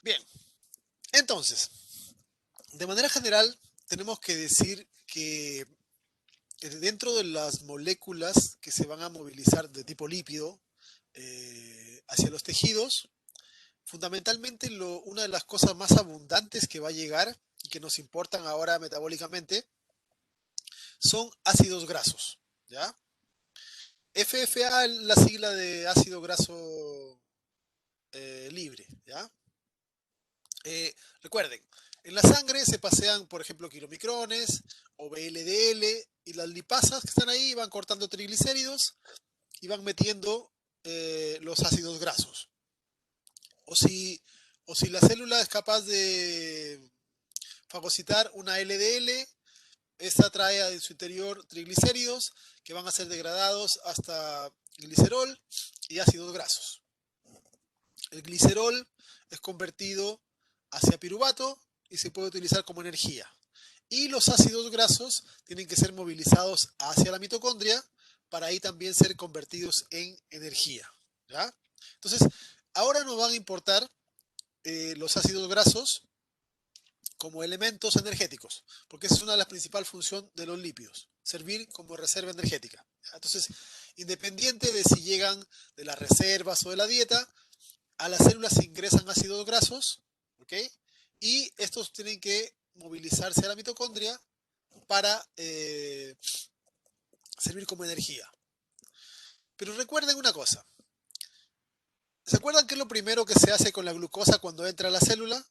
Bien, entonces, de manera general, tenemos que decir que dentro de las moléculas que se van a movilizar de tipo lípido hacia los tejidos, fundamentalmente una de las cosas más abundantes que va a llegar y que nos importan ahora metabólicamente son ácidos grasos, ¿ya? FFA es la sigla de ácido graso libre, ¿ya? Recuerden, en la sangre se pasean, por ejemplo, kilomicrones o VLDL y las lipasas que están ahí van cortando triglicéridos y van metiendo los ácidos grasos. O si, o si la célula es capaz de fagocitar una LDL, esta trae en su interior triglicéridos que van a ser degradados hasta glicerol y ácidos grasos. El glicerol es convertido hacia piruvato y se puede utilizar como energía. Y los ácidos grasos tienen que ser movilizados hacia la mitocondria para ahí también ser convertidos en energía, ¿ya? Entonces, ahora nos van a importar los ácidos grasos como elementos energéticos, porque esa es una de las principales funciones de los lípidos, servir como reserva energética. Entonces, independiente de si llegan de las reservas o de la dieta, a las células se ingresan ácidos grasos, ¿ok? Y estos tienen que movilizarse a la mitocondria para servir como energía. Pero recuerden una cosa. ¿Se acuerdan qué es lo primero que se hace con la glucosa cuando entra a la célula?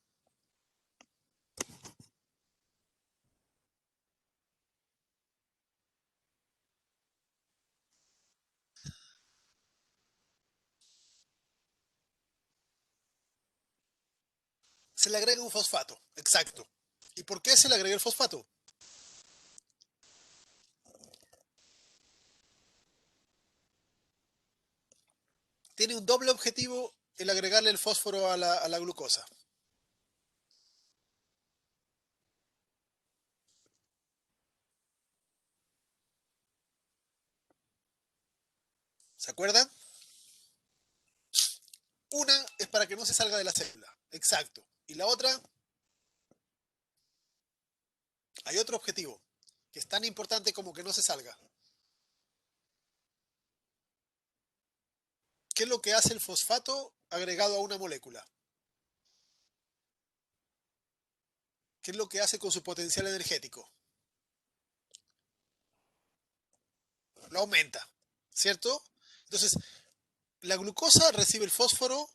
Se le agrega un fosfato, exacto. ¿Y por qué se le agrega el fosfato? Tiene un doble objetivo el agregarle el fósforo a la glucosa. ¿Se acuerdan? Una es para que no se salga de la célula, exacto. Y la otra, hay otro objetivo, que es tan importante como que no se salga. ¿Qué es lo que hace el fosfato agregado a una molécula? ¿Qué es lo que hace con su potencial energético? Lo aumenta, ¿cierto? Entonces, la glucosa recibe el fósforo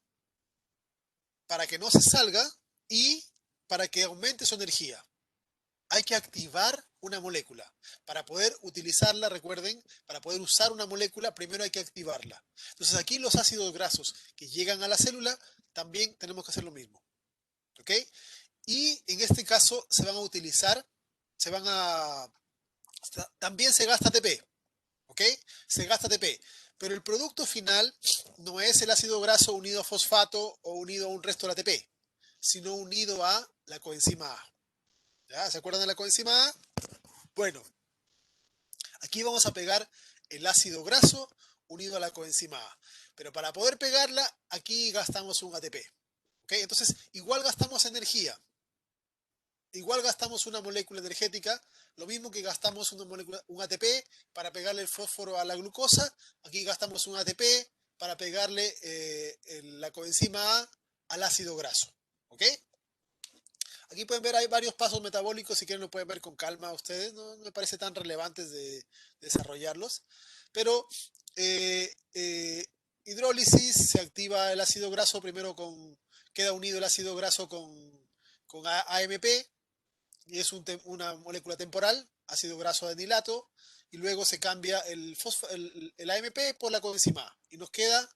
para que no se salga y para que aumente su energía. Hay que activar una molécula. Para poder utilizarla, recuerden, para poder usar una molécula, primero hay que activarla. Entonces aquí los ácidos grasos que llegan a la célula, también tenemos que hacer lo mismo. ¿Ok? Y en este caso se van a utilizar, se van a... También se gasta ATP. ¿Ok? Se gasta ATP. Pero el producto final no es el ácido graso unido a fosfato o unido a un resto del ATP, sino unido a la coenzima A. ¿Ya? ¿Se acuerdan de la coenzima A? Bueno, aquí vamos a pegar el ácido graso unido a la coenzima A. Pero para poder pegarla, aquí gastamos un ATP. ¿Ok? Entonces, igual gastamos energía. Igual gastamos una molécula energética, lo mismo que gastamos una molécula, un ATP para pegarle el fósforo a la glucosa, aquí gastamos un ATP para pegarle la coenzima A al ácido graso. ¿Ok? Aquí pueden ver, hay varios pasos metabólicos, si quieren lo pueden ver con calma ustedes, no me parece tan relevantes de desarrollarlos, pero hidrólisis, se activa el ácido graso, primero queda unido el ácido graso con AMP, y es una molécula temporal, ácido graso adenilato, y luego se cambia el AMP por la coenzima A, y nos queda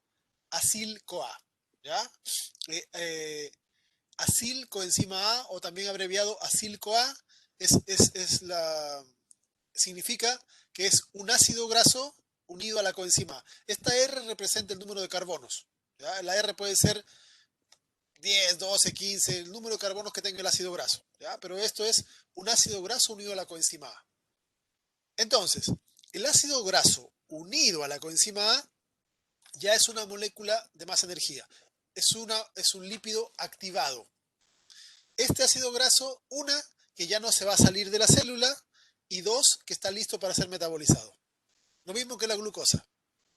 acil-CoA, ¿ya? Acil coenzima A, o también abreviado acil-CoA, es significa que es un ácido graso unido a la coenzima A. Esta R representa el número de carbonos, ¿ya? La R puede ser 10, 12, 15, el número de carbonos que tenga el ácido graso, ¿ya? Pero esto es un ácido graso unido a la coenzima A. Entonces, el ácido graso unido a la coenzima A ya es una molécula de más energía. es un lípido activado. Este ácido graso, una, que ya no se va a salir de la célula, y dos, que está listo para ser metabolizado. Lo mismo que la glucosa.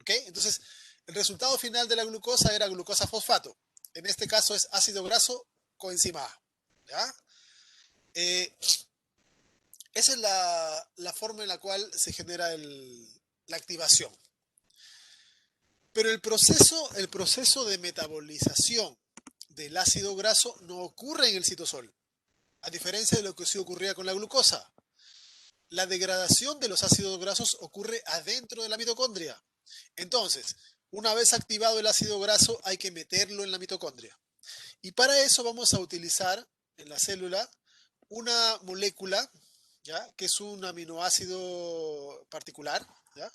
¿Ok? Entonces, el resultado final de la glucosa era glucosa fosfato. En este caso es ácido graso coenzima A. ¿Ya? Eh, Esa es la forma en la cual se genera la activación. Pero el proceso de metabolización del ácido graso no ocurre en el citosol, a diferencia de lo que sí ocurría con la glucosa. La degradación de los ácidos grasos ocurre adentro de la mitocondria. Entonces, una vez activado el ácido graso, hay que meterlo en la mitocondria. Y para eso vamos a utilizar en la célula una molécula, ¿ya? Que es un aminoácido particular, ¿ya?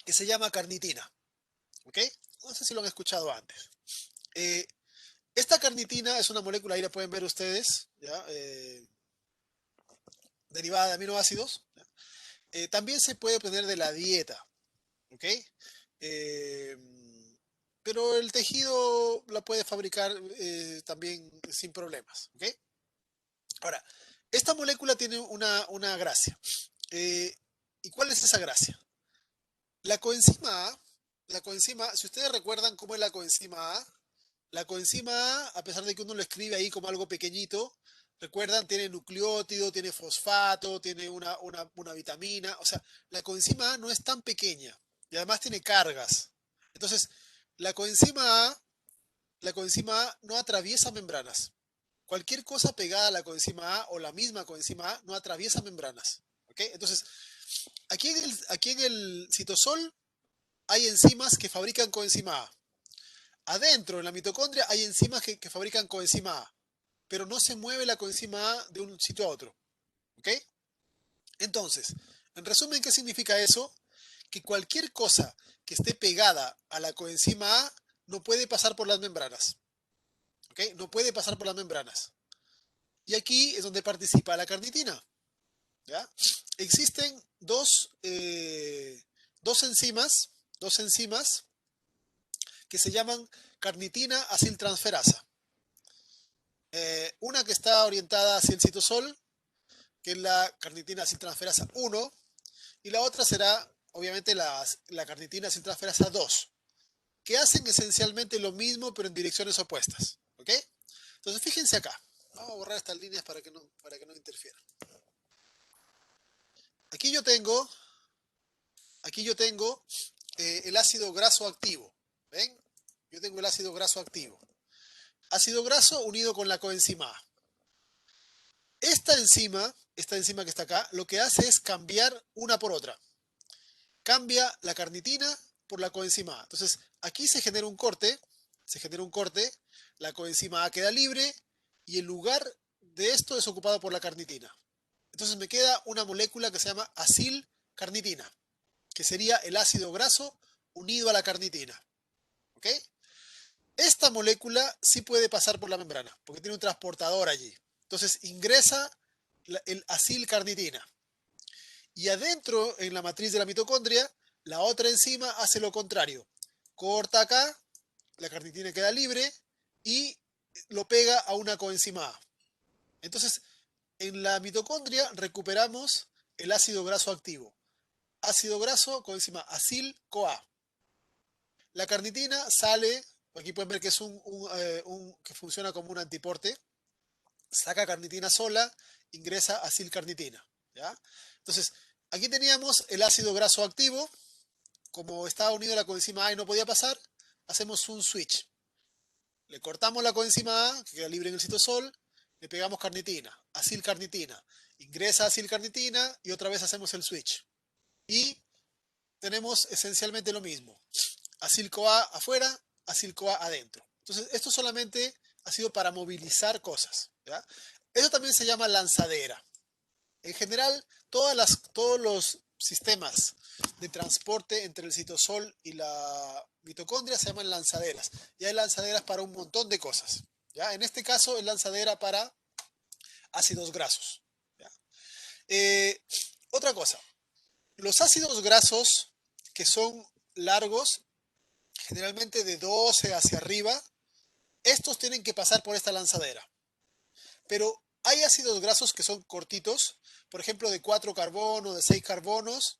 Que se llama carnitina. ¿Ok? No sé si lo han escuchado antes. Eh, Esta carnitina es una molécula, ahí la pueden ver ustedes, ¿ya? Derivada de aminoácidos. ¿Ya? También se puede obtener de la dieta. ¿Ok? Eh, pero el tejido la puede fabricar también sin problemas. ¿Ok? Ahora, esta molécula tiene una gracia. Eh, ¿Y cuál es esa gracia? La coenzima A, si ustedes recuerdan cómo es la coenzima A, pesar de que uno lo escribe ahí como algo pequeñito, recuerdan, tiene nucleótido, tiene fosfato, tiene una vitamina. O sea, la coenzima A no es tan pequeña y además tiene cargas. Entonces, la coenzima A, la coenzima A no atraviesa membranas. Cualquier cosa pegada a la coenzima A o la misma coenzima A no atraviesa membranas. ¿Ok? Entonces, aquí en el citosol hay enzimas que fabrican coenzima A. Adentro, en la mitocondria, hay enzimas que fabrican coenzima A, pero no se mueve la coenzima A de un sitio a otro. ¿Ok? Entonces, en resumen, ¿qué significa eso? Que cualquier cosa que esté pegada a la coenzima A no puede pasar por las membranas. ¿Ok? No puede pasar por las membranas. Y aquí es donde participa la carnitina. ¿Ya? Existen dos enzimas que se llaman carnitina aciltransferasa. Una que está orientada hacia el citosol, que es la carnitina aciltransferasa 1, y la otra será, obviamente, la carnitina aciltransferasa 2, que hacen esencialmente lo mismo, pero en direcciones opuestas. ¿Ok? Entonces, fíjense acá. Vamos a borrar estas líneas para que no interfieran. Aquí yo tengo, aquí yo tengo el ácido graso activo. ¿Ven? Yo tengo el ácido graso activo. Ácido graso unido con la coenzima A. Esta enzima que está acá, lo que hace es cambiar una por otra. Cambia la carnitina por la coenzima A. Entonces, aquí se genera un corte, la coenzima A queda libre y el lugar de esto es ocupado por la carnitina. Entonces me queda una molécula que se llama acilcarnitina, que sería el ácido graso unido a la carnitina. ¿Ok? Esta molécula sí puede pasar por la membrana, porque tiene un transportador allí. Entonces ingresa el acilcarnitina. Y adentro, en la matriz de la mitocondria, la otra enzima hace lo contrario. Corta acá, la carnitina queda libre y lo pega a una coenzima A. Entonces, en la mitocondria recuperamos el ácido graso activo. Ácido graso, coenzima acil-CoA. La carnitina sale, aquí pueden ver que es que funciona como un antiporte, saca carnitina sola, ingresa acilcarnitina. ¿Ya? Entonces, aquí teníamos el ácido graso activo, como estaba unido a la coenzima A y no podía pasar, hacemos un switch. Le cortamos la coenzima A, que queda libre en el citosol, le pegamos carnitina, acilcarnitina, ingresa acilcarnitina y otra vez hacemos el switch. Y tenemos esencialmente lo mismo. Acil-CoA afuera, acil-CoA adentro. Entonces, esto solamente ha sido para movilizar cosas. ¿Ya? Eso también se llama lanzadera. En general, todos los sistemas de transporte entre el citosol y la mitocondria se llaman lanzaderas. Y hay lanzaderas para un montón de cosas. ¿Ya? En este caso, es lanzadera para ácidos grasos. ¿Ya? Otra cosa, los ácidos grasos que son largos generalmente de 12 hacia arriba, estos tienen que pasar por esta lanzadera. Pero hay ácidos grasos que son cortitos, por ejemplo de 4 carbonos, de 6 carbonos,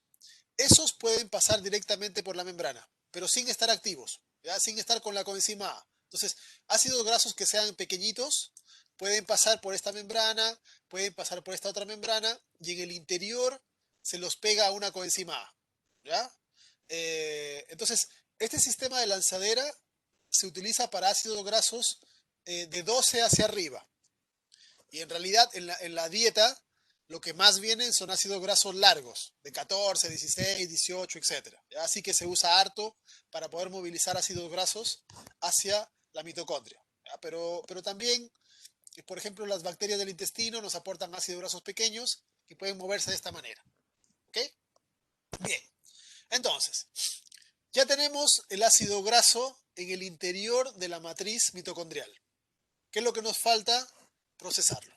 esos pueden pasar directamente por la membrana, pero sin estar activos, ¿ya? Sin estar con la coenzima A. Entonces, ácidos grasos que sean pequeñitos pueden pasar por esta membrana, pueden pasar por esta otra membrana y en el interior se los pega a una coenzima A, ¿ya? Entonces, este sistema de lanzadera se utiliza para ácidos grasos de 12 hacia arriba. Y en realidad en la dieta lo que más vienen son ácidos grasos largos, de 14, 16, 18, etc. Así que se usa harto para poder movilizar ácidos grasos hacia la mitocondria. Pero también, por ejemplo, las bacterias del intestino nos aportan ácidos grasos pequeños que pueden moverse de esta manera. ¿Ok? Bien. Entonces, ya tenemos el ácido graso en el interior de la matriz mitocondrial. ¿Qué es lo que nos falta? Procesarlo.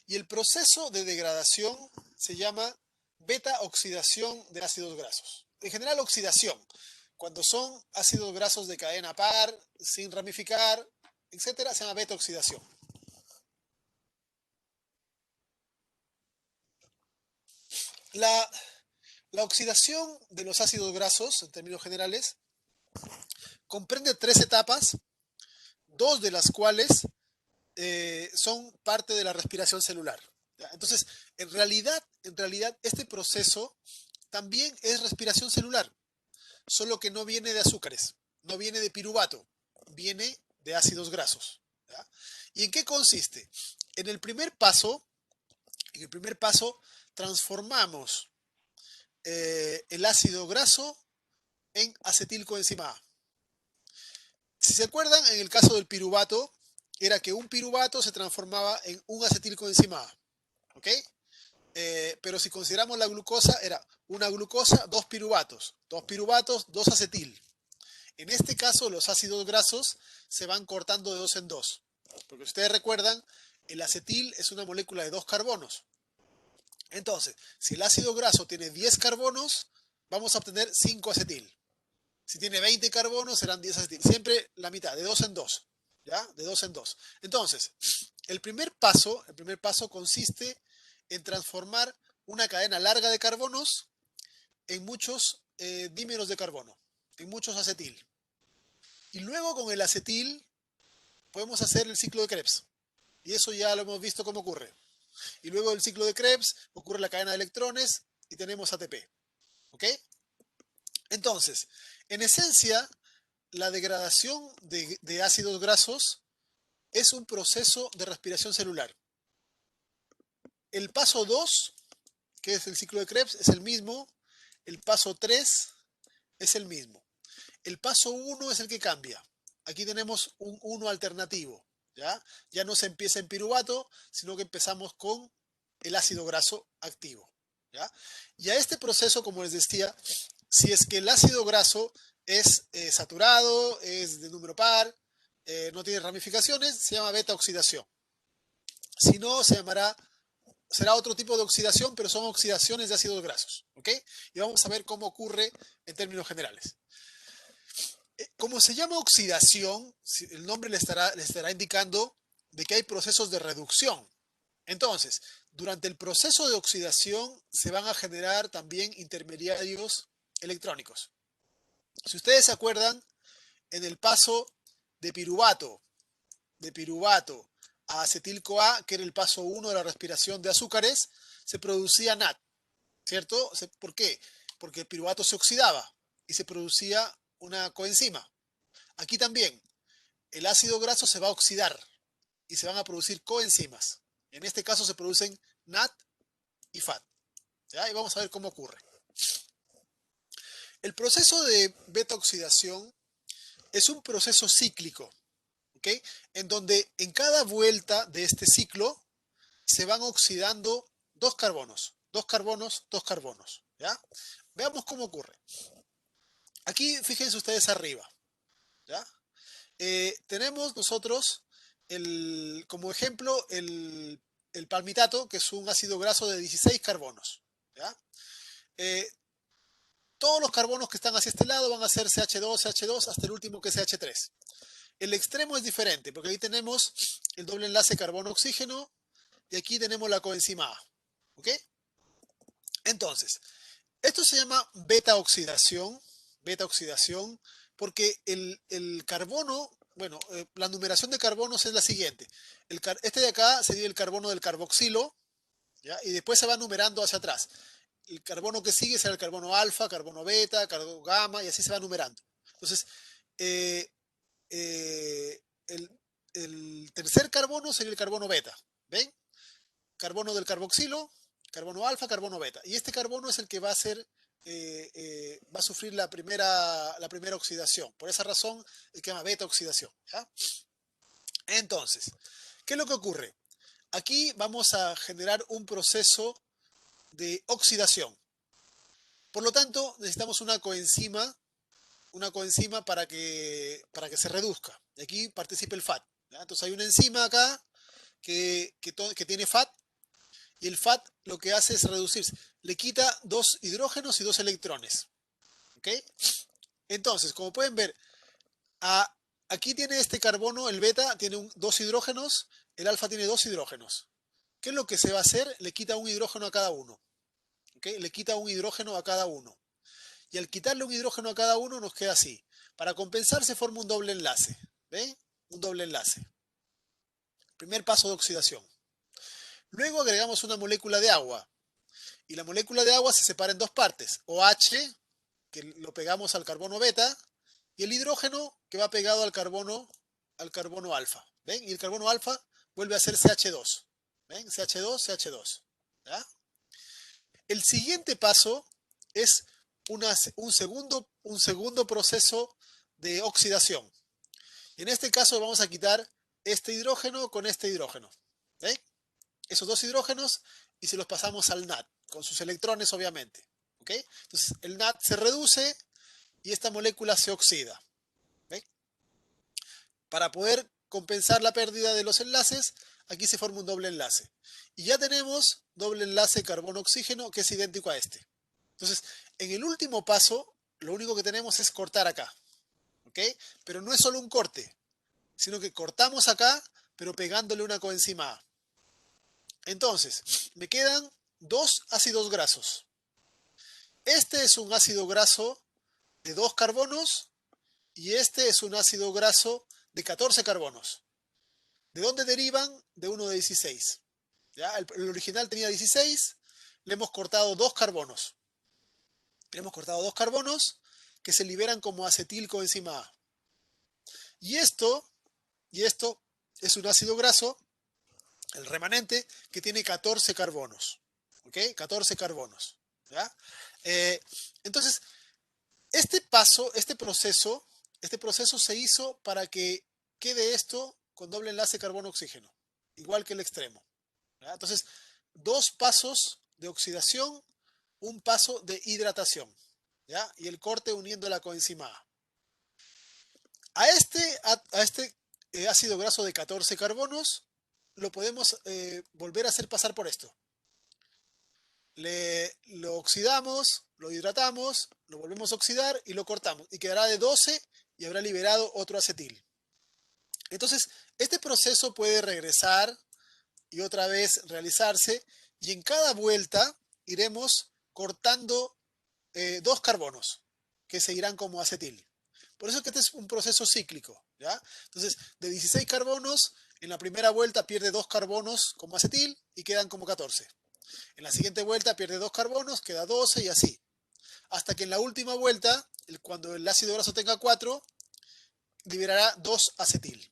Y el proceso de degradación se llama beta-oxidación de ácidos grasos. En general, oxidación. Cuando son ácidos grasos de cadena par, sin ramificar, etcétera, se llama beta-oxidación. La, la oxidación de los ácidos grasos, en términos generales, comprende 3 etapas, 2 de las cuales son parte de la respiración celular. Entonces, en realidad, este proceso también es respiración celular, solo que no viene de azúcares, no viene de piruvato, viene de ácidos grasos. ¿Ya? ¿Y en qué consiste? En el primer paso, en el primer paso transformamos el ácido graso en acetilcoenzima A. Si se acuerdan, en el caso del piruvato, era que un piruvato se transformaba en un acetilcoenzima A. ¿Ok? Pero si consideramos la glucosa, era una glucosa, 2 piruvatos, 2 piruvatos, 2 acetil. En este caso, los ácidos grasos se van cortando de 2 en 2. Porque si ustedes recuerdan, el acetil es una molécula de 2 carbonos. Entonces, si el ácido graso tiene 10 carbonos, vamos a obtener 5 acetil. Si tiene 20 carbonos, serán 10 acetil. Siempre la mitad, de 2 en 2. ¿Ya? De 2 en 2. Entonces, el primer paso consiste en transformar una cadena larga de carbonos en muchos dímeros de carbono, en muchos acetil. Y luego con el acetil podemos hacer el ciclo de Krebs. Y eso ya lo hemos visto cómo ocurre. Y luego del ciclo de Krebs ocurre la cadena de electrones y tenemos ATP. ¿Ok? Entonces, en esencia, la degradación de ácidos grasos es un proceso de respiración celular. El paso 2, que es el ciclo de Krebs, es el mismo. El paso 3 es el mismo. El paso 1 es el que cambia. Aquí tenemos un 1 alternativo. Ya no se empieza en piruvato, sino que empezamos con el ácido graso activo. ¿Ya? Y a este proceso, como les decía, si es que el ácido graso es saturado, es de número par, no tiene ramificaciones, se llama beta oxidación. Si no, será otro tipo de oxidación, pero son oxidaciones de ácidos grasos. ¿Ok? Y vamos a ver cómo ocurre en términos generales. Como se llama oxidación, el nombre le estará indicando de que hay procesos de reducción. Entonces, durante el proceso de oxidación se van a generar también intermediarios electrónicos. Si ustedes se acuerdan, en el paso de piruvato a acetil-CoA, que era el paso 1 de la respiración de azúcares, se producía NAD, ¿cierto? ¿Por qué? Porque el piruvato se oxidaba y se producía una coenzima. Aquí también, el ácido graso se va a oxidar y se van a producir coenzimas. En este caso se producen NAD y FAT. ¿Ya? Y vamos a ver cómo ocurre. El proceso de beta-oxidación es un proceso cíclico, ¿ok? En donde en cada vuelta de este ciclo se van oxidando 2 carbonos, 2 carbonos, 2 carbonos. ¿Ya? Veamos cómo ocurre. Aquí fíjense ustedes arriba. ¿Ya? Tenemos nosotros como ejemplo el palmitato, que es un ácido graso de 16 carbonos. ¿Ya? todos los carbonos que están hacia este lado van a ser CH2, CH2, hasta el último que es CH3. El extremo es diferente, porque ahí tenemos el doble enlace carbono-oxígeno y aquí tenemos la coenzima A. ¿Ok? Entonces, esto se llama beta-oxidación, porque el carbono, bueno, la numeración de carbonos es la siguiente. Este de acá sería el carbono del carboxilo, ¿ya? Y después se va numerando hacia atrás. El carbono que sigue será el carbono alfa, carbono beta, carbono gamma, y así se va numerando. Entonces, eh, el tercer carbono sería el carbono beta. ¿Ven? Carbono del carboxilo, carbono alfa, carbono beta. Y este carbono es el que va a ser, va a sufrir la primera oxidación. Por esa razón, se llama beta oxidación. ¿Ya? Entonces, ¿qué es lo que ocurre? Aquí vamos a generar un proceso de oxidación. Por lo tanto, necesitamos una coenzima para que se reduzca. Y aquí participa el FAT. ¿Ya? Entonces hay una enzima acá que tiene FAT, y el FAT lo que hace es reducirse. Le quita 2 hidrógenos y 2 electrones. ¿Ok? Entonces, como pueden ver, aquí tiene este carbono, el beta, tiene 2 hidrógenos, el alfa tiene 2 hidrógenos. ¿Qué es lo que se va a hacer? Le quita un hidrógeno a cada uno. ¿Ok? Le quita un hidrógeno a cada uno. Y al quitarle un hidrógeno a cada uno nos queda así. Para compensar se forma un doble enlace. ¿Ven? Un doble enlace. Primer paso de oxidación. Luego agregamos una molécula de agua. Y la molécula de agua se separa en dos partes. OH, que lo pegamos al carbono beta, y el hidrógeno que va pegado al carbono alfa. ¿Ven? Y el carbono alfa vuelve a ser CH2. ¿Ven? CH2, CH2. ¿Ya? El siguiente paso es un segundo proceso de oxidación. En este caso vamos a quitar este hidrógeno con este hidrógeno. ¿Ven? Esos dos hidrógenos y se los pasamos al NAD, con sus electrones obviamente. ¿Ok? Entonces el NAD se reduce y esta molécula se oxida. ¿Ven? Para poder compensar la pérdida de los enlaces, aquí se forma un doble enlace. Y ya tenemos doble enlace carbono-oxígeno que es idéntico a este. Entonces, en el último paso, lo único que tenemos es cortar acá. ¿Ok? Pero no es solo un corte, sino que cortamos acá, pero pegándole una coenzima A. Entonces, me quedan 2 ácidos grasos. Este es un ácido graso de 2 carbonos y este es un ácido graso de 14 carbonos. ¿De dónde derivan? De uno de 16. ¿Ya? El original tenía 16, le hemos cortado 2 carbonos. Le hemos cortado 2 carbonos que se liberan como acetilcoenzima A. Y esto es un ácido graso, el remanente, que tiene 14 carbonos. ¿Ok? 14 carbonos. ¿Ya? Entonces, este proceso se hizo para que quede esto con doble enlace carbono-oxígeno, igual que el extremo. ¿Ya? Entonces, 2 pasos de oxidación, un paso de hidratación. ¿Ya? Y el corte uniendo la coenzima A. A este ácido graso de 14 carbonos lo podemos volver a hacer pasar por esto. Lo oxidamos, lo hidratamos, lo volvemos a oxidar y lo cortamos. Y quedará de 12 y habrá liberado otro acetil. Entonces, este proceso puede regresar y otra vez realizarse. Y en cada vuelta iremos cortando 2 carbonos que seguirán como acetil. Por eso es que este es un proceso cíclico. ¿Ya? Entonces, de 16 carbonos, en la primera vuelta pierde 2 carbonos como acetil y quedan como 14. En la siguiente vuelta pierde 2 carbonos, queda 12 y así. Hasta que en la última vuelta, cuando el ácido graso tenga 4, liberará 2 acetil.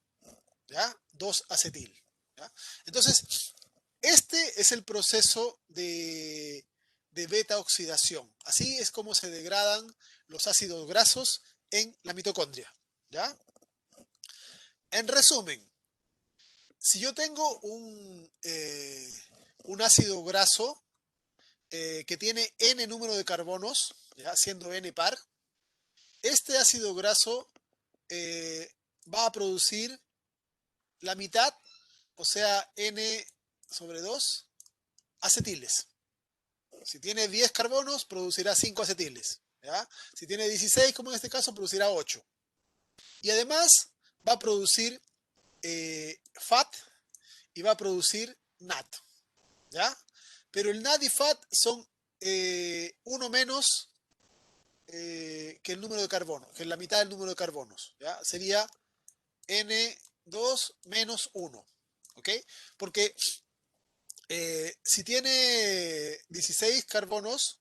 ¿Ya? 2 acetil. ¿Ya? Entonces, este es el proceso de beta oxidación. Así es como se degradan los ácidos grasos en la mitocondria. ¿Ya? En resumen, si yo tengo un ácido graso que tiene n número de carbonos, ¿ya? Siendo n par, este ácido graso va a producir la mitad, o sea, n/2 acetiles. Si tiene 10 carbonos, producirá 5 acetiles. ¿ya? Si tiene 16, como en este caso, producirá 8. Y además va a producir FAT y va a producir NAT, ¿ya? Pero el NAT y FAT son uno menos que el número de carbono, que es la mitad del número de carbonos, ¿ya? Sería N2 menos 1, ¿ok? Porque si tiene 16 carbonos,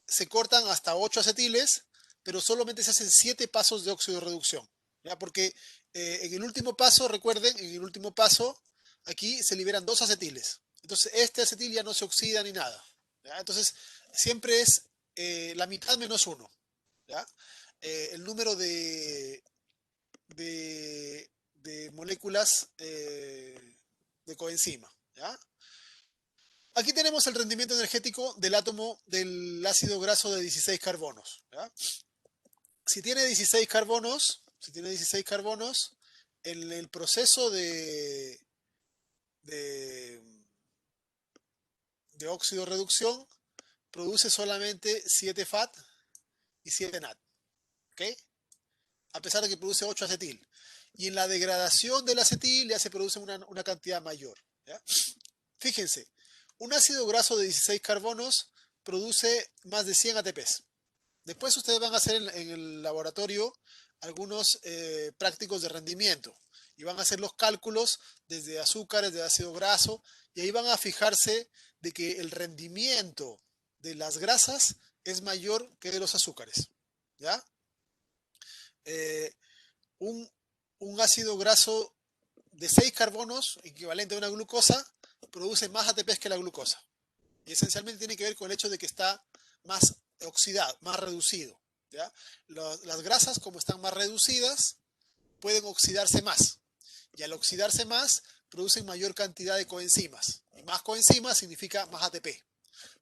se cortan hasta 8 acetiles, pero solamente se hacen 7 pasos de óxido de reducción, ¿ya? Porque en el último paso, recuerden, en el último paso, aquí se liberan 2 acetiles. Entonces, este acetil ya no se oxida ni nada, ¿ya? Entonces, siempre es la mitad menos 1, ¿ya? El número de moléculas de coenzima, ¿ya? Aquí tenemos el rendimiento energético del átomo del ácido graso de 16 carbonos, ¿ya? Si tiene 16 carbonos, en el proceso de, de óxido reducción produce solamente 7 FAT y 7 NAT, ¿ok? A pesar de que produce 8 acetil. Y en la degradación del acetil ya se produce una cantidad mayor, ¿ya? Fíjense, un ácido graso de 16 carbonos produce más de 100 ATPs. Después ustedes van a hacer en el laboratorio algunos prácticos de rendimiento y van a hacer los cálculos desde azúcares, de ácido graso, y ahí van a fijarse de que el rendimiento de las grasas es mayor que de los azúcares, ¿ya? Eh, un, un ácido graso de 6 carbonos, equivalente a una glucosa, produce más ATPs que la glucosa. Y esencialmente tiene que ver con el hecho de que está más oxidado, más reducido, ¿ya? Las grasas, como están más reducidas, pueden oxidarse más. Y al oxidarse más, producen mayor cantidad de coenzimas. Y más coenzimas significa más ATP.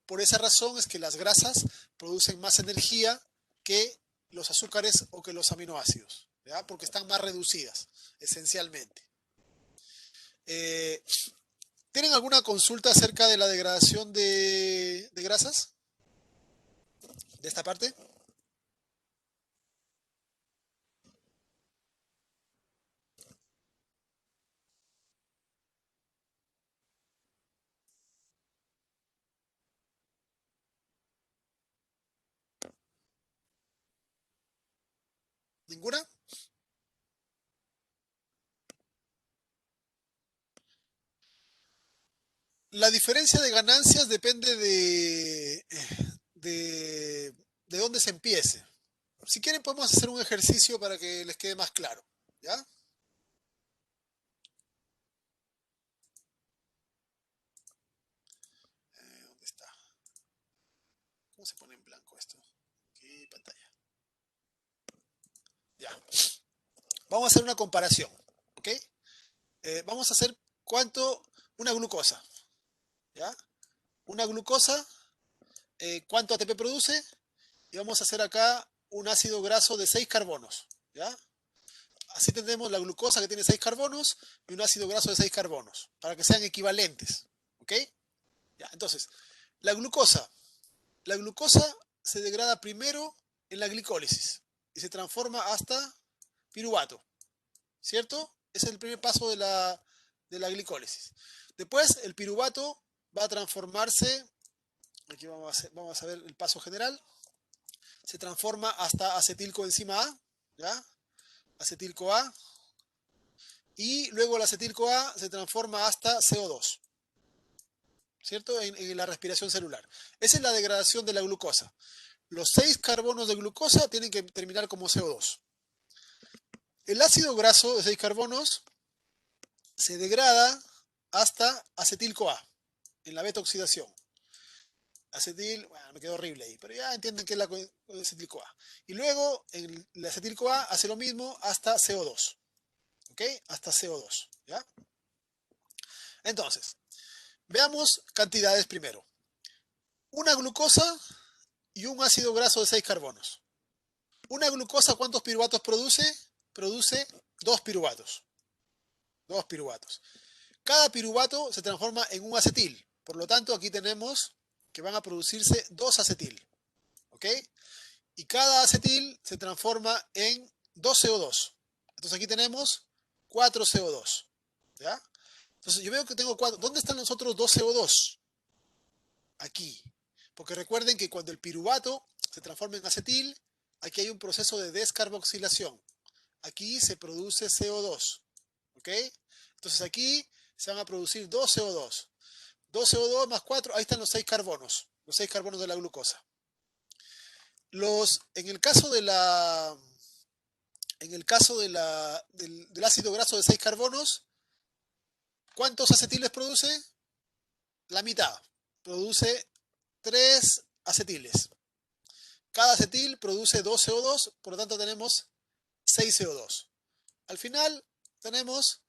Por esa razón es que las grasas producen más energía que los azúcares o que los aminoácidos, ¿ya? Porque están más reducidas, esencialmente. Eh, ¿Tienen alguna consulta acerca de la degradación de grasas? ¿De esta parte? ¿Ninguna? La diferencia de ganancias depende de, de dónde se empiece. Si quieren podemos hacer un ejercicio para que les quede más claro, ¿ya? ¿Dónde está? ¿Cómo se pone en blanco esto? Aquí, pantalla. Ya. Vamos a hacer una comparación, ¿ok? Vamos a hacer una glucosa, ¿ya? Una glucosa, cuánto ATP produce, y vamos a hacer acá un ácido graso de 6 carbonos, ¿ya? Así tendremos la glucosa que tiene 6 carbonos y un ácido graso de 6 carbonos, para que sean equivalentes, ¿ok? Ya, entonces, la glucosa. La glucosa se degrada primero en la glicólisis y se transforma hasta piruvato, ¿cierto? Ese es el primer paso de la glicólisis. Después, el piruvato va a transformarse, aquí vamos a ver el paso general, se transforma hasta acetilcoenzima A, ¿ya? Acetil-CoA, y luego el acetil-CoA se transforma hasta CO2, ¿cierto? En la respiración celular. Esa es la degradación de la glucosa. Los 6 carbonos de glucosa tienen que terminar como CO2. El ácido graso de 6 carbonos se degrada hasta acetil-CoA en la beta oxidación. Acetil, bueno, me quedó horrible ahí, pero ya entienden que es la acetil-CoA. Y luego el acetil-CoA hace lo mismo hasta CO2. ¿Ok? Hasta CO2. ¿Ya? Entonces, veamos cantidades primero. Una glucosa y un ácido graso de 6 carbonos. Una glucosa, ¿cuántos piruvatos produce? Produce 2 piruvatos. 2 piruvatos. Cada piruvato se transforma en un acetil. Por lo tanto, aquí tenemos que van a producirse 2 acetil. ¿Ok? Y cada acetil se transforma en 2 CO2. Entonces aquí tenemos 4 CO2. ¿Ya? Entonces yo veo que tengo 4. ¿Dónde están los otros 2 CO2? Aquí. Porque recuerden que cuando el piruvato se transforma en acetil, aquí hay un proceso de descarboxilación. Aquí se produce CO2. ¿Ok? Entonces aquí se van a producir 2 CO2. 2 CO2 más 4, ahí están los 6 carbonos. Los 6 carbonos de la glucosa. En el caso de del ácido graso de 6 carbonos, ¿cuántos acetiles produce? La mitad. Produce 3 acetiles. Cada acetil produce 2 CO2, por lo tanto tenemos 6 CO2. Al final tenemos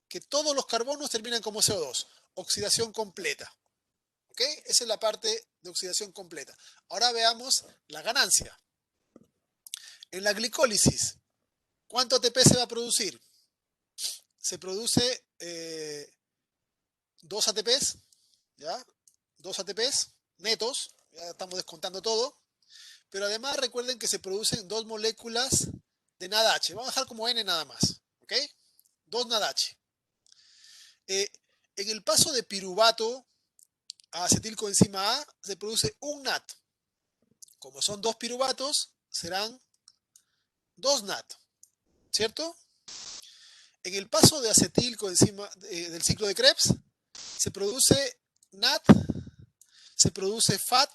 que todos los carbonos terminan como CO2. Oxidación completa. ¿Ok? Esa es la parte de oxidación completa. Ahora veamos la ganancia. En la glicólisis, ¿cuánto ATP se va a producir? Se produce 2 ATPs, ¿ya? 2 ATPs netos, ya estamos descontando todo, pero además recuerden que se producen 2 moléculas de NADH, vamos a dejar como N nada más, ¿ok? 2 NADH. En el paso de piruvato a acetilcoenzima A se produce un NAT. Como son 2 piruvatos, serán 2 NAT, ¿cierto? En el paso de acetilcoenzima del ciclo de Krebs se produce NAT, se produce FAT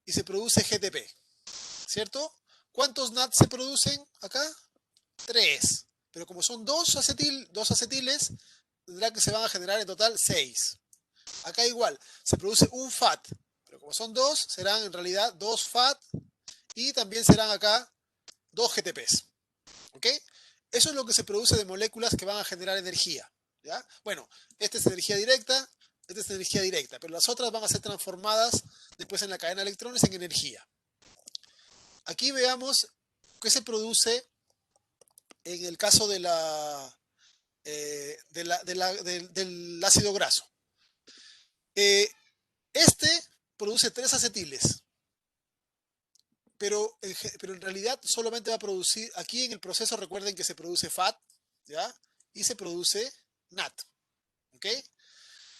y se produce GTP, ¿cierto? ¿Cuántos NAT se producen acá? 3. Pero como son dos acetiles, tendrá que se van a generar en total 6. Acá igual, se produce un FAT, pero como son 2, serán en realidad 2 FAT y también serán acá 2 GTPs. ¿Ok? Eso es lo que se produce de moléculas que van a generar energía. ¿Ya? Bueno, esta es energía directa, esta es energía directa, pero las otras van a ser transformadas después en la cadena de electrones en energía. Aquí veamos qué se produce en el caso del ácido graso. Este produce 3 acetiles, pero en realidad solamente va a producir, aquí en el proceso recuerden que se produce FAT, ¿ya? Y se produce NAT, ¿ok?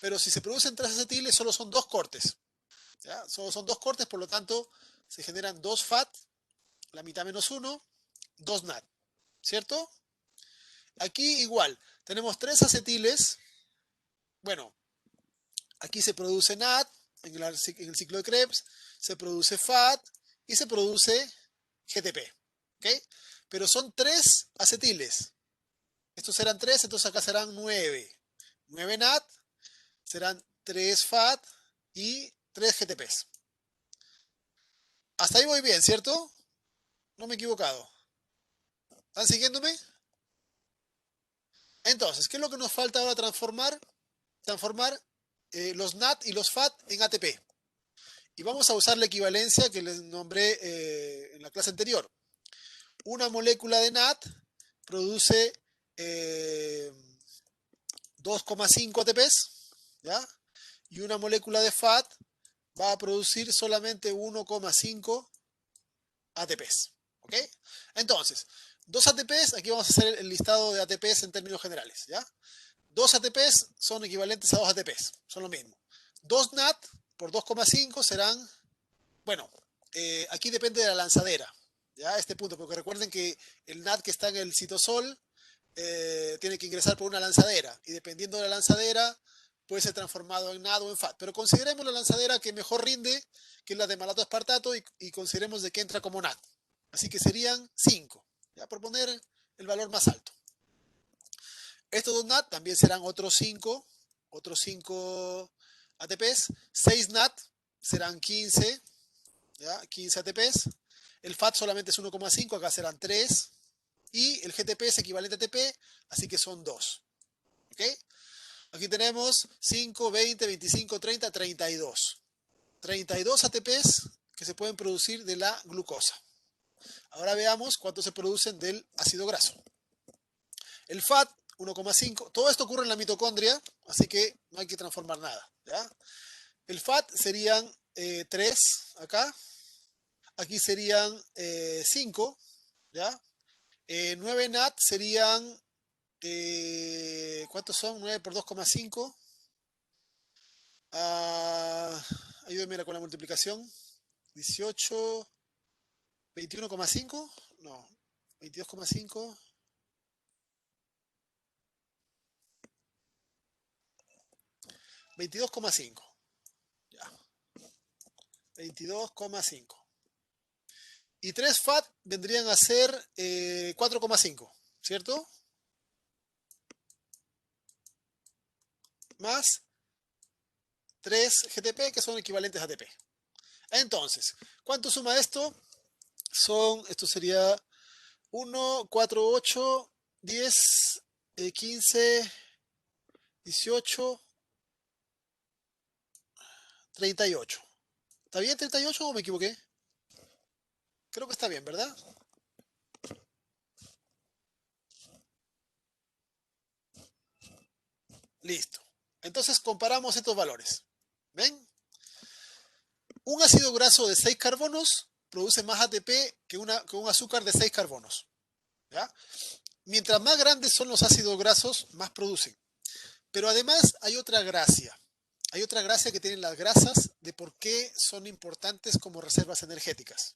Pero si se producen 3 acetiles, solo son 2 cortes, ¿ya? Solo son 2 cortes, por lo tanto, se generan 2 FAT, la mitad menos 1, 2 NAT, ¿cierto? Aquí igual, tenemos 3 acetiles, bueno, aquí se produce NAT, en el ciclo de Krebs, se produce FAT y se produce GTP, ¿ok? Pero son 3 acetiles, estos serán 3, entonces acá serán 9, 9 NAT, serán 3 FAT y 3 GTPs. Hasta ahí voy bien, ¿cierto? No me he equivocado. ¿Están siguiéndome? Entonces, ¿qué es lo que nos falta ahora transformar? Transformar los NAT y los FAT en ATP. Y vamos a usar la equivalencia que les nombré en la clase anterior. Una molécula de NAT produce 2,5 ATPs, ¿ya? Y una molécula de FAT va a producir solamente 1,5 ATPs, ¿ok? Entonces, 2 ATPs, aquí vamos a hacer el listado de ATPs en términos generales, ¿ya? 2 ATPs son equivalentes a 2 ATPs, son lo mismo. 2 NAT por 2,5 serán, bueno, aquí depende de la lanzadera, ¿ya? Este punto, porque recuerden que el NAT que está en el citosol tiene que ingresar por una lanzadera, y dependiendo de la lanzadera, puede ser transformado en NAD o en FAT. Pero consideremos la lanzadera que mejor rinde, que es la de malato aspartato, y consideremos de que entra como NAD. Así que serían 5, ¿ya? Por poner el valor más alto. Estos dos NAT también serán otros 5 ATPs. 6 NAT serán 15, ¿ya? 15 ATPs. El FAT solamente es 1,5, acá serán 3. Y el GTP es equivalente a ATP, así que son 2. ¿Ok? Aquí tenemos 5, 20, 25, 30, 32. 32 ATPs que se pueden producir de la glucosa. Ahora veamos cuántos se producen del ácido graso. El FAT, 1,5. Todo esto ocurre en la mitocondria, así que no hay que transformar nada, ¿ya? El FAT serían 3 acá. aquí serían 5, ¿ya? 9 NAT serían, ¿cuántos son? 9 por 2,5. Ayúdenme con la multiplicación. 18, 21,5. No, 22,5. 22,5. Ya, 22,5. Y 3 FAT vendrían a ser 4,5, ¿cierto? Más 3 GTP, que son equivalentes a TP. Entonces, ¿cuánto suma esto? Esto sería 1, 4, 8, 10, 15, 18, 38. ¿Está bien 38 o me equivoqué? Creo que está bien, ¿verdad? Listo. Entonces comparamos estos valores. ¿Ven? Un ácido graso de 6 carbonos produce más ATP que un azúcar de 6 carbonos. ¿Ya? Mientras más grandes son los ácidos grasos, más producen. Pero además hay otra gracia. Hay otra gracia que tienen las grasas de por qué son importantes como reservas energéticas.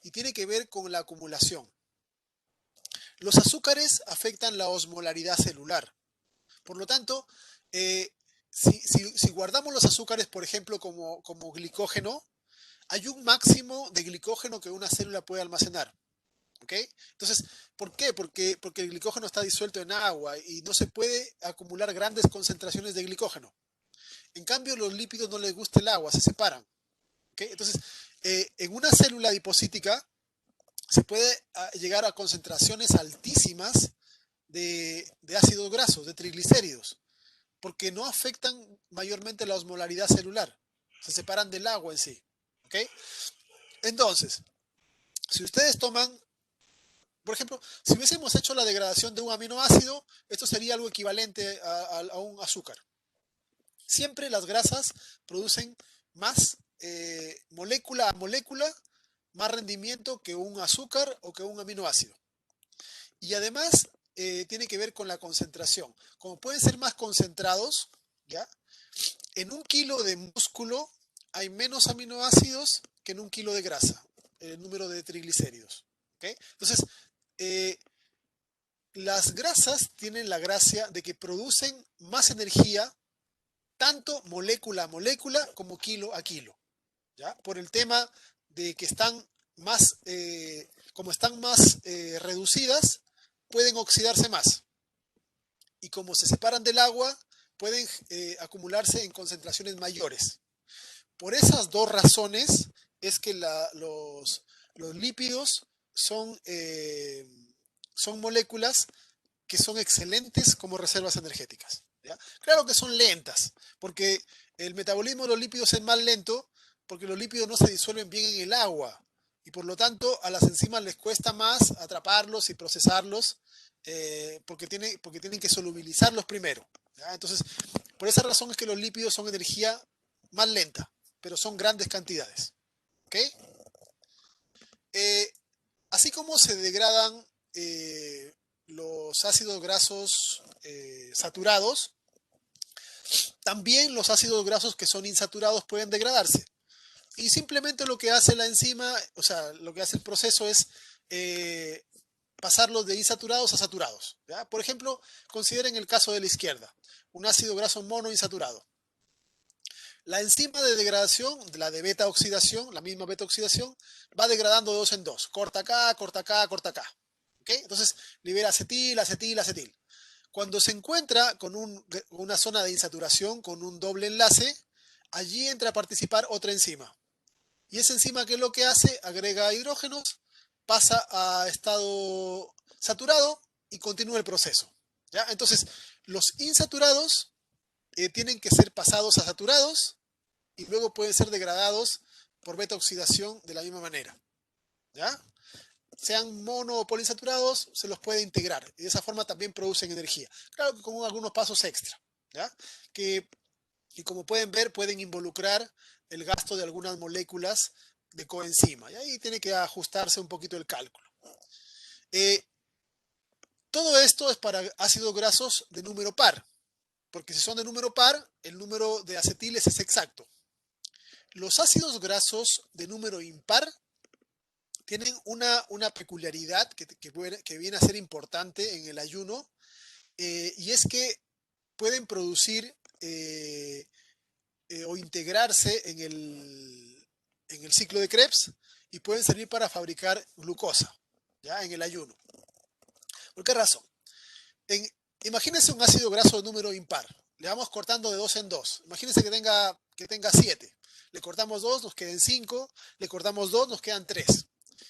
Y tiene que ver con la acumulación. Los azúcares afectan la osmolaridad celular. Por lo tanto, eh, si guardamos los azúcares, por ejemplo, como glicógeno, hay un máximo de glicógeno que una célula puede almacenar. ¿Ok? Entonces, ¿por qué? Porque el glicógeno está disuelto en agua y no se puede acumular grandes concentraciones de glicógeno. En cambio, los lípidos no les gusta el agua, se separan. ¿Ok? Entonces, en una célula adiposítica se puede llegar a concentraciones altísimas de ácidos grasos, de triglicéridos, porque no afectan mayormente la osmolaridad celular, se separan del agua en sí. ¿Ok? Entonces, si ustedes toman, por ejemplo, si hubiésemos hecho la degradación de un aminoácido, esto sería algo equivalente a un azúcar. Siempre las grasas producen más molécula a molécula, más rendimiento que un azúcar o que un aminoácido. Y además tiene que ver con la concentración. Como pueden ser más concentrados, ¿ya? En un kilo de músculo hay menos aminoácidos que en un kilo de grasa, el número de triglicéridos. ¿Okay? Entonces, eh, las grasas tienen la gracia de que producen más energía, tanto molécula a molécula como kilo a kilo. ¿Ya? Por el tema de que están más, como están más reducidas, pueden oxidarse más. Y como se separan del agua, pueden acumularse en concentraciones mayores. Por esas dos razones es que los lípidos son moléculas que son excelentes como reservas energéticas. ¿Ya? Claro que son lentas, porque el metabolismo de los lípidos es más lento, porque los lípidos no se disuelven bien en el agua, y por lo tanto a las enzimas les cuesta más atraparlos y procesarlos, porque tienen que solubilizarlos primero. ¿Ya? Entonces, por esa razón es que los lípidos son energía más lenta, pero son grandes cantidades. ¿Ok? Eh, Así como se degradan los ácidos grasos saturados, también los ácidos grasos que son insaturados pueden degradarse. Y simplemente lo que hace la enzima, o sea, lo que hace el proceso es eh, pasarlos de insaturados a saturados. ¿Ya? Por ejemplo, consideren el caso de la izquierda, un ácido graso monoinsaturado. La enzima de degradación, la de beta oxidación, la misma beta oxidación, va degradando de dos en dos. Corta acá, corta acá, corta acá. ¿Okay? Entonces libera acetil, acetil, acetil. Cuando se encuentra con una zona de insaturación, con un doble enlace, allí entra a participar otra enzima. Y esa enzima, ¿qué es lo que hace? Agrega hidrógenos, pasa a estado saturado y continúa el proceso. ¿Ya? Entonces, los insaturados tienen que ser pasados a saturados y luego pueden ser degradados por beta oxidación de la misma manera. ¿Ya? Sean mono o poliinsaturados, se los puede integrar y de esa forma también producen energía. Claro que con algunos pasos extra. ¿Ya? Que, y como pueden ver, pueden involucrar el gasto de algunas moléculas de coenzima. Y ahí tiene que ajustarse un poquito el cálculo. Todo esto es para ácidos grasos de número par, porque si son de número par, el número de acetiles es exacto. Los ácidos grasos de número impar tienen una peculiaridad que viene a ser importante en el ayuno, y es que pueden producir o integrarse en el ciclo de Krebs y pueden servir para fabricar glucosa, ¿ya? En el ayuno. ¿Por qué razón? En, Imagínense un ácido graso de número impar. Le vamos cortando de 2 en 2. Imagínense que tenga 7. Le cortamos 2, nos quedan 5. Le cortamos 2, nos quedan 3.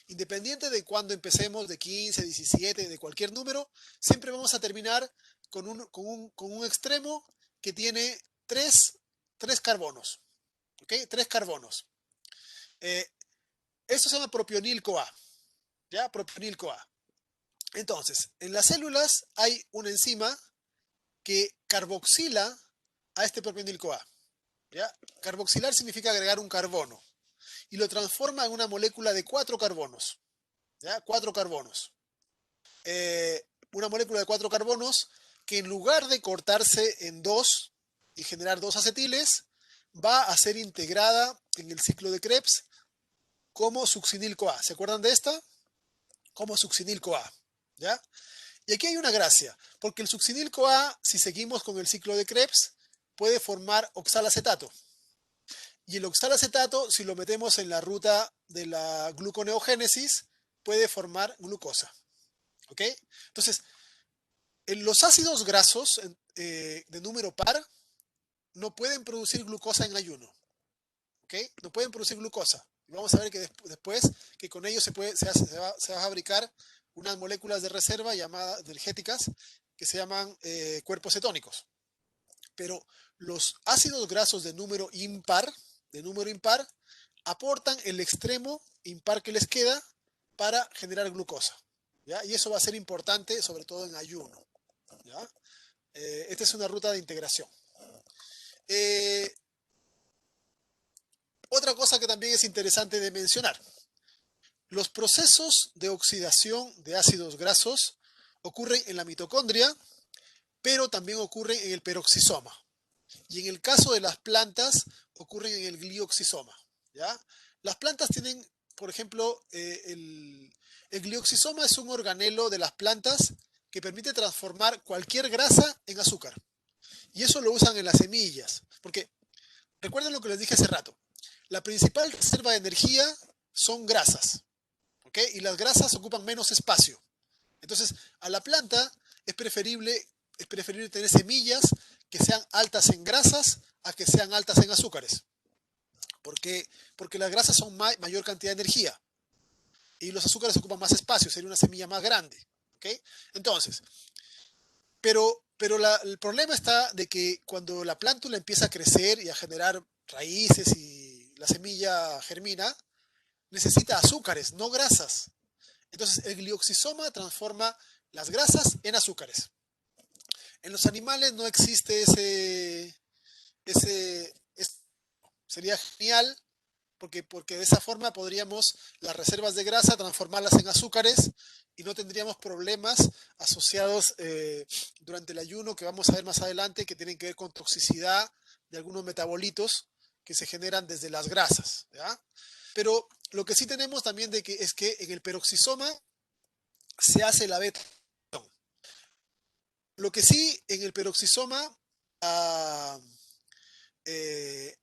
Independiente de cuándo empecemos, de 15, 17, de cualquier número, siempre vamos a terminar con un extremo que tiene 3 carbonos. ¿Ok? 3 carbonos. Esto se llama propionil-CoA. ¿Ya? Propionil-CoA. Entonces, en las células hay una enzima que carboxila a este propionil-CoA. ¿Ya? Carboxilar significa agregar un carbono y lo transforma en una molécula de 4 carbonos. ¿Ya? 4 carbonos. Una molécula de 4 carbonos que en lugar de cortarse en 2 y generar 2 acetiles, va a ser integrada en el ciclo de Krebs como succinil-CoA. ¿Se acuerdan de esta? Como succinil-CoA. ¿Ya? Y aquí hay una gracia, porque el succinil-CoA, si seguimos con el ciclo de Krebs, puede formar oxalacetato. Y el oxalacetato, si lo metemos en la ruta de la gluconeogénesis, puede formar glucosa. ¿Ok? Entonces, los ácidos grasos de número par no pueden producir glucosa en ayuno. ¿Ok? No pueden producir glucosa. Y vamos a ver que después que con ellos se va a fabricar unas moléculas de reserva llamadas energéticas que se llaman cuerpos cetónicos. Pero los ácidos grasos de número impar, aportan el extremo impar que les queda para generar glucosa. ¿Ya? Y eso va a ser importante, sobre todo en ayuno. ¿Ya? Esta es una ruta de integración. Otra cosa que también es interesante de mencionar. Los procesos de oxidación de ácidos grasos ocurren en la mitocondria, pero también ocurren en el peroxisoma. Y en el caso de las plantas, ocurren en el glioxisoma. ¿Ya? Las plantas tienen, por ejemplo, el glioxisoma es un organelo de las plantas que permite transformar cualquier grasa en azúcar. Y eso lo usan en las semillas. Porque recuerden lo que les dije hace rato. La principal reserva de energía son grasas. ¿Ok? Y las grasas ocupan menos espacio. Entonces, a la planta es preferible tener semillas que sean altas en grasas a que sean altas en azúcares. Porque las grasas son mayor cantidad de energía y los azúcares ocupan más espacio, sería una semilla más grande. ¿Ok? Entonces, pero el problema está de que cuando la plántula empieza a crecer y a generar raíces y la semilla germina, necesita azúcares, no grasas. Entonces, el glioxisoma transforma las grasas en azúcares. En los animales no existe sería genial porque de esa forma podríamos las reservas de grasa transformarlas en azúcares y no tendríamos problemas asociados durante el ayuno que vamos a ver más adelante que tienen que ver con toxicidad de algunos metabolitos que se generan desde las grasas. ¿Ya? Pero lo que sí tenemos también es que en el peroxisoma se hace la beta. Lo que sí en el peroxisoma, ah, eh,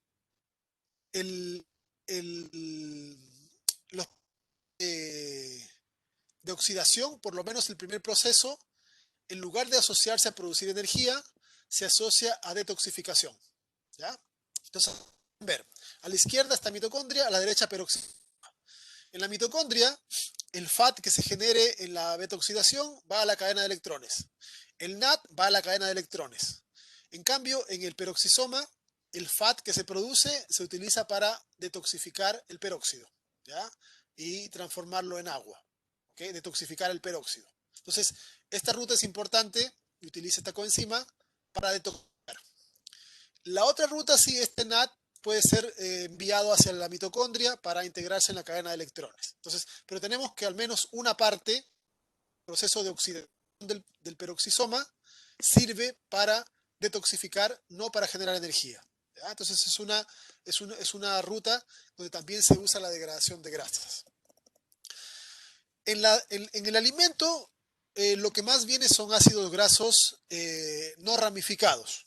el, el, los de oxidación, por lo menos el primer proceso, en lugar de asociarse a producir energía, se asocia a detoxificación. ¿Ya? Entonces, ver, a la izquierda está mitocondria, a la derecha peroxisoma. En la mitocondria, el FAT que se genere en la beta oxidación va a la cadena de electrones. El NAT va a la cadena de electrones. En cambio, en el peroxisoma, el FAT que se produce se utiliza para detoxificar el peróxido, ¿ya? Y transformarlo en agua, ¿okay? Detoxificar el peróxido. Entonces, esta ruta es importante y utiliza esta coenzima para detoxificar. La otra ruta, sí, este NAT puede ser enviado hacia la mitocondria para integrarse en la cadena de electrones. Entonces, pero tenemos que al menos una parte, proceso de oxidación del peroxisoma, sirve para detoxificar, no para generar energía. ¿Ya? Entonces es una ruta donde también se usa la degradación de grasas. En el alimento, lo que más viene son ácidos grasos no ramificados.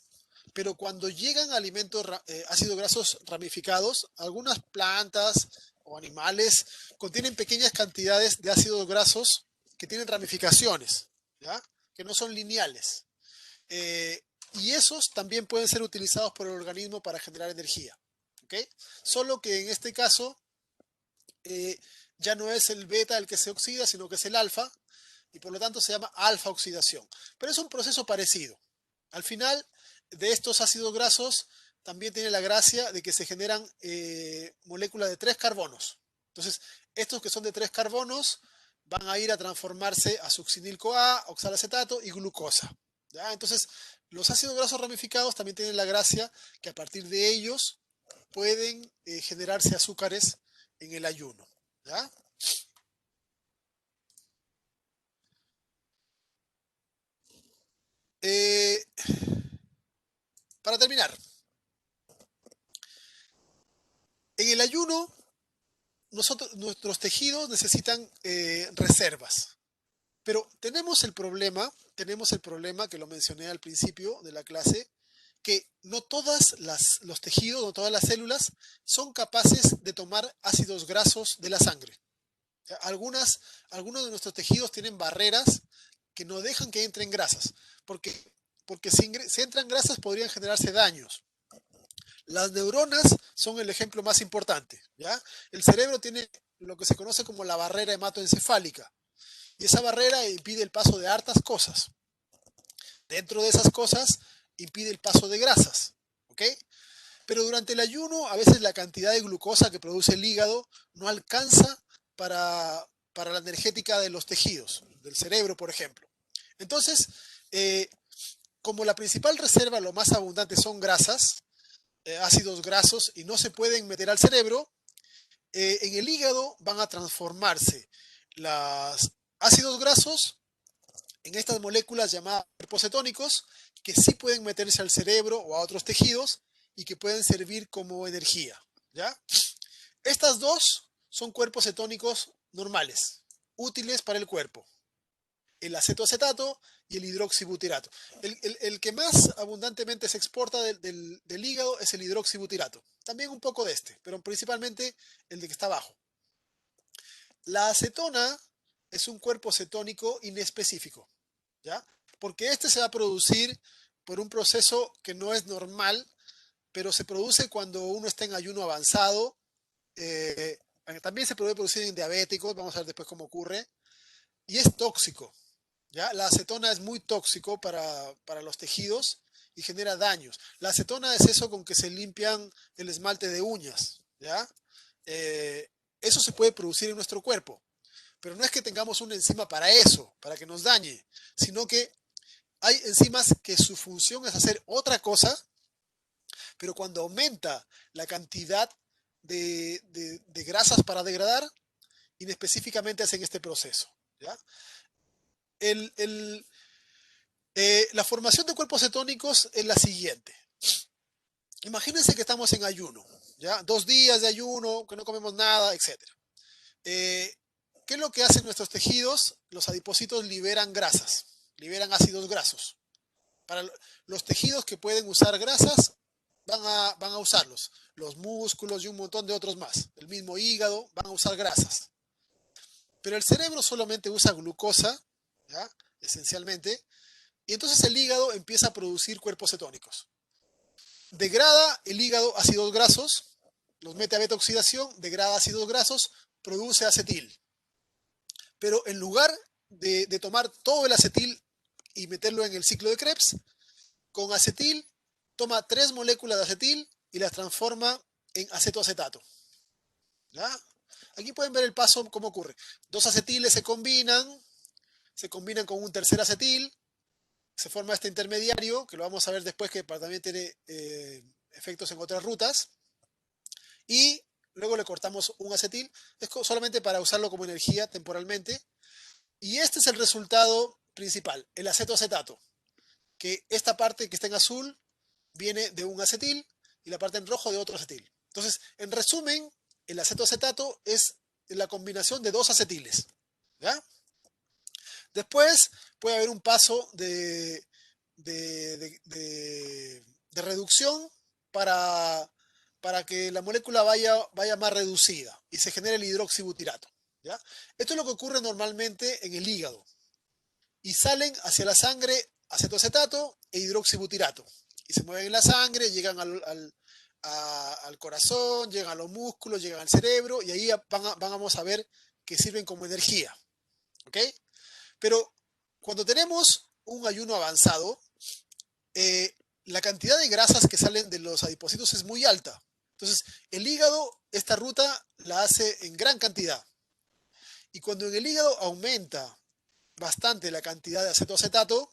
Pero cuando llegan alimentos, ácidos grasos ramificados, algunas plantas o animales contienen pequeñas cantidades de ácidos grasos que tienen ramificaciones, ¿ya? Que no son lineales. Y esos también pueden ser utilizados por el organismo para generar energía. ¿Okay? Solo que en este caso eh, ya no es el beta el que se oxida, sino que es el alfa, y por lo tanto se llama alfa oxidación. Pero es un proceso parecido. Al final de estos ácidos grasos también tiene la gracia de que se generan moléculas de 3 carbonos. Entonces, estos que son de 3 carbonos van a ir a transformarse a succinil-CoA, oxalacetato y glucosa. ¿Ya? Entonces, los ácidos grasos ramificados también tienen la gracia que a partir de ellos pueden generarse azúcares en el ayuno. ¿Ya? Eh, para terminar, en el ayuno nuestros tejidos necesitan reservas, pero tenemos el problema que lo mencioné al principio de la clase, que no todos los tejidos, no todas las células son capaces de tomar ácidos grasos de la sangre. Algunos de nuestros tejidos tienen barreras que no dejan que entren grasas, porque si entran grasas podrían generarse daños. Las neuronas son el ejemplo más importante, ¿ya? El cerebro tiene lo que se conoce como la barrera hematoencefálica, y esa barrera impide el paso de hartas cosas. Dentro de esas cosas impide el paso de grasas, ¿ok? Pero durante el ayuno a veces la cantidad de glucosa que produce el hígado no alcanza para la energética de los tejidos, del cerebro, por ejemplo. Entonces, eh, como la principal reserva, lo más abundante son grasas, ácidos grasos, y no se pueden meter al cerebro, en el hígado van a transformarse los ácidos grasos en estas moléculas llamadas cuerpos cetónicos que sí pueden meterse al cerebro o a otros tejidos y que pueden servir como energía. ¿Ya? Estas dos son cuerpos cetónicos normales, útiles para el cuerpo. El acetoacetato y el hidroxibutirato. El que más abundantemente se exporta del hígado es el hidroxibutirato. También un poco de este, pero principalmente el de que está abajo. La acetona es un cuerpo cetónico inespecífico, ¿ya? Porque este se va a producir por un proceso que no es normal, pero se produce cuando uno está en ayuno avanzado. eh, También se puede producir en diabéticos, vamos a ver después cómo ocurre, y es tóxico, ¿ya? La acetona es muy tóxico para los tejidos y genera daños. La acetona es eso con que se limpian el esmalte de uñas, ¿ya? Eh, Eso se puede producir en nuestro cuerpo, pero no es que tengamos una enzima para eso, para que nos dañe, sino que hay enzimas que su función es hacer otra cosa, pero cuando aumenta la cantidad de grasas para degradar, inespecíficamente hacen este proceso. ¿Ya? El, el, la formación de cuerpos cetónicos es la siguiente. Imagínense que estamos en ayuno, ¿ya? 2 días de ayuno, que no comemos nada, etc. ¿Qué es lo que hacen nuestros tejidos? Los adipocitos liberan grasas, liberan ácidos grasos. Para los tejidos que pueden usar grasas, van a usarlos. Los músculos y un montón de otros más. El mismo hígado van a usar grasas. Pero el cerebro solamente usa glucosa, ¿ya? Esencialmente, y entonces el hígado empieza a producir cuerpos cetónicos. Degrada el hígado ácidos grasos, los mete a beta oxidación, degrada ácidos grasos, produce acetil. Pero en lugar de tomar todo el acetil y meterlo en el ciclo de Krebs, con acetil toma 3 moléculas de acetil y las transforma en acetoacetato. ¿Ya? Aquí pueden ver el paso, cómo ocurre. 2 acetiles se combinan con un tercer acetil, se forma este intermediario, que lo vamos a ver después, que también tiene efectos en otras rutas. y luego le cortamos un acetil, es solamente para usarlo como energía temporalmente. Y este es el resultado principal, el acetoacetato, que esta parte que está en azul viene de un acetil y la parte en rojo de otro acetil. Entonces, en resumen, el acetoacetato es la combinación de dos acetiles, ¿ya? Después puede haber un paso de reducción para, para que la molécula vaya más reducida y se genere el hidroxibutirato, ¿ya? Esto es lo que ocurre normalmente en el hígado y salen hacia la sangre acetoacetato e hidroxibutirato y se mueven en la sangre, llegan al corazón, llegan a los músculos, llegan al cerebro y ahí vamos a ver que sirven como energía, ¿ok? Pero cuando tenemos un ayuno avanzado, la cantidad de grasas que salen de los adipocitos es muy alta. Entonces, el hígado, esta ruta la hace en gran cantidad. Y cuando en el hígado aumenta bastante la cantidad de acetoacetato,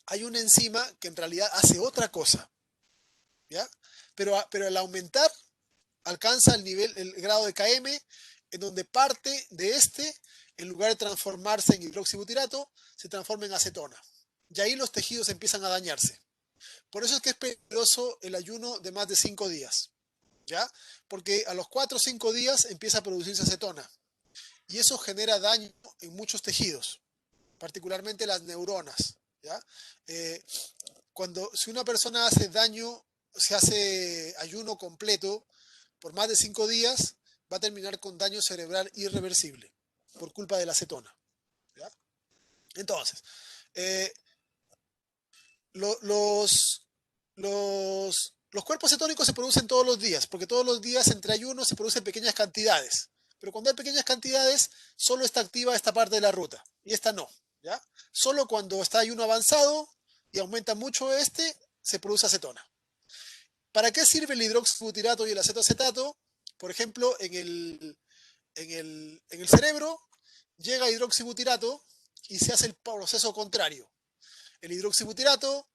hay una enzima que en realidad hace otra cosa, ¿ya? Pero al aumentar, alcanza el grado de Km, en donde parte de en lugar de transformarse en hidroxibutirato, se transforma en acetona. Y ahí los tejidos empiezan a dañarse. Por eso es que es peligroso el ayuno de más de 5 días, ¿ya? Porque a los 4 o 5 días empieza a producirse acetona. Y eso genera daño en muchos tejidos, particularmente las neuronas, ¿ya? Eh, si una persona hace daño, se hace ayuno completo por más de 5 días, va a terminar con daño cerebral irreversible por culpa de la acetona, ¿ya? Entonces, eh, los, los cuerpos cetónicos se producen todos los días, porque todos los días entre ayunos se producen pequeñas cantidades. Pero cuando hay pequeñas cantidades, solo está activa esta parte de la ruta y esta no, ¿ya? Solo cuando está ayuno avanzado y aumenta mucho se produce acetona. ¿Para qué sirve el hidroxibutirato y el acetoacetato? Por ejemplo, en el cerebro llega hidroxibutirato y se hace el proceso contrario. El hidroxibutirato,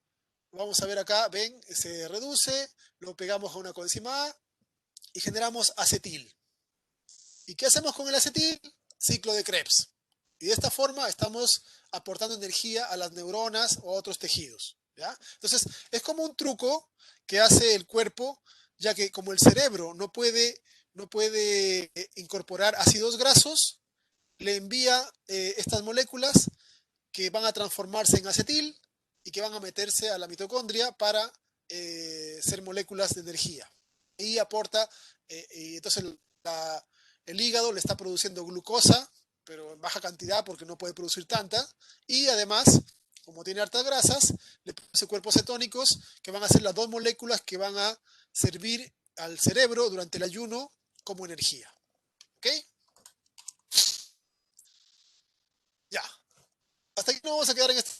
vamos a ver acá, ven, se reduce, lo pegamos a una coenzima A y generamos acetil. ¿Y qué hacemos con el acetil? Ciclo de Krebs. Y de esta forma estamos aportando energía a las neuronas o a otros tejidos, ¿ya? Entonces, es como un truco que hace el cuerpo, ya que como el cerebro no puede incorporar ácidos grasos, le envía estas moléculas que van a transformarse en acetil y que van a meterse a la mitocondria para ser moléculas de energía. Y aporta, y entonces el hígado le está produciendo glucosa, pero en baja cantidad porque no puede producir tanta, y además, como tiene hartas grasas, le produce cuerpos cetónicos que van a ser las dos moléculas que van a servir al cerebro durante el ayuno como energía. ¿Ok? Ya. Hasta aquí nos vamos a quedar en este